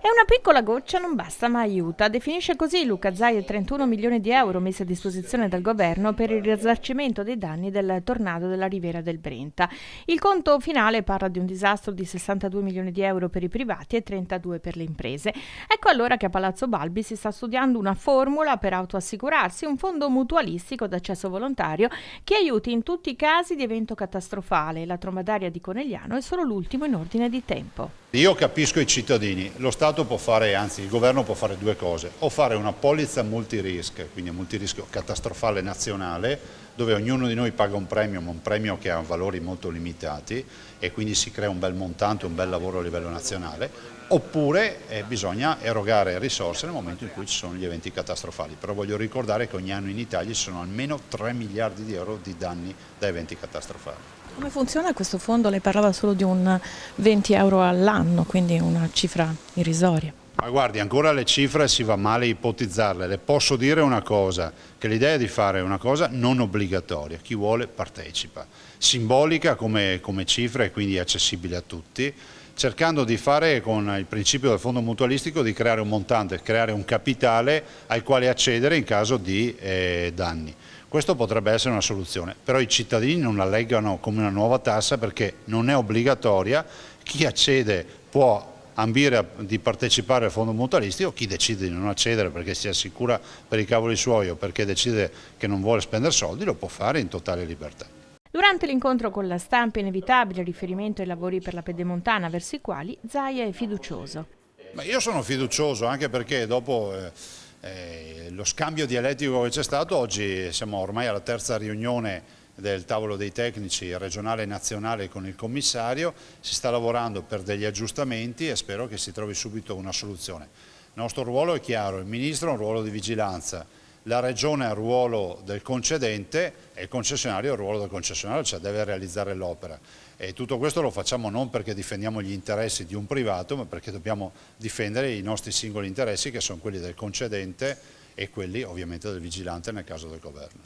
E una piccola goccia non basta ma aiuta, definisce così Luca Zaia i 31 milioni di euro messi a disposizione dal governo per il risarcimento dei danni del tornado della Riviera del Brenta. Il conto finale parla di un disastro di 62 milioni di euro per i privati e 32 per le imprese. Ecco allora che a Palazzo Balbi si sta studiando una formula per autoassicurarsi, un fondo mutualistico d'accesso volontario che aiuti in tutti i casi di evento catastrofale. La dromedaria di Conegliano è solo l'ultimo in ordine di tempo. Io capisco i cittadini, lo Stato può fare, anzi il governo può fare due cose, o fare una polizza multirischio, quindi un multirischio catastrofale nazionale, dove ognuno di noi paga un premio, ma un premio che ha valori molto limitati e quindi si crea un bel montante, un bel lavoro a livello nazionale, oppure bisogna erogare risorse nel momento in cui ci sono gli eventi catastrofali. Però voglio ricordare che ogni anno in Italia ci sono almeno 3 miliardi di euro di danni da eventi catastrofali. Come funziona questo fondo? Lei parlava solo di un 20 euro all'anno, quindi una cifra irrisoria. Ma guardi, ancora le cifre si va male ipotizzarle. Le posso dire una cosa, che l'idea è di fare una cosa non obbligatoria, chi vuole partecipa, simbolica come cifra e quindi accessibile a tutti, cercando di fare con il principio del fondo mutualistico di creare un montante, creare un capitale al quale accedere in caso di danni. Questo potrebbe essere una soluzione, però i cittadini non la leggano come una nuova tassa perché non è obbligatoria, chi accede può ambire di partecipare al fondo mutualistico, chi decide di non accedere perché si assicura per i cavoli suoi o perché decide che non vuole spendere soldi lo può fare in totale libertà. Durante l'incontro con la stampa inevitabile riferimento ai lavori per la Pedemontana verso i quali Zaia è fiducioso. Ma io sono fiducioso anche perché dopo lo scambio dialettico che c'è stato, oggi siamo ormai alla terza riunione del tavolo dei tecnici regionale e nazionale con il commissario, si sta lavorando per degli aggiustamenti e spero che si trovi subito una soluzione. Il nostro ruolo è chiaro, il Ministro ha un ruolo di vigilanza, la Regione ha il ruolo del concedente e il concessionario ha il ruolo del concessionario, cioè deve realizzare l'opera. E tutto questo lo facciamo non perché difendiamo gli interessi di un privato, ma perché dobbiamo difendere i nostri singoli interessi che sono quelli del concedente e quelli ovviamente del vigilante nel caso del governo.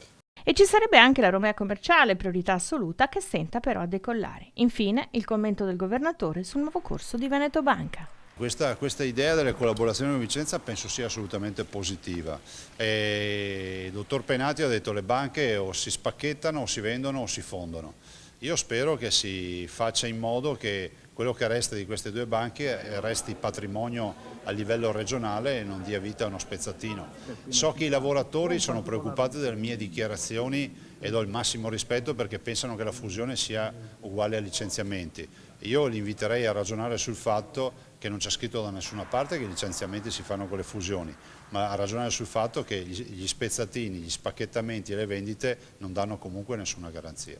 E ci sarebbe anche la Romea commerciale, priorità assoluta, che stenta però a decollare. Infine, il commento del governatore sul nuovo corso di Veneto Banca. Questa idea delle collaborazioni con Vicenza penso sia assolutamente positiva. Il dottor Penati ha detto che le banche o si spacchettano o si vendono o si fondono. Io spero che si faccia in modo che quello che resta di queste due banche resti patrimonio a livello regionale e non dia vita a uno spezzatino. So che i lavoratori sono preoccupati delle mie dichiarazioni e do il massimo rispetto perché pensano che la fusione sia uguale ai licenziamenti. Io li inviterei a ragionare sul fatto che non c'è scritto da nessuna parte che i licenziamenti si fanno con le fusioni, ma a ragionare sul fatto che gli spezzatini, gli spacchettamenti e le vendite non danno comunque nessuna garanzia.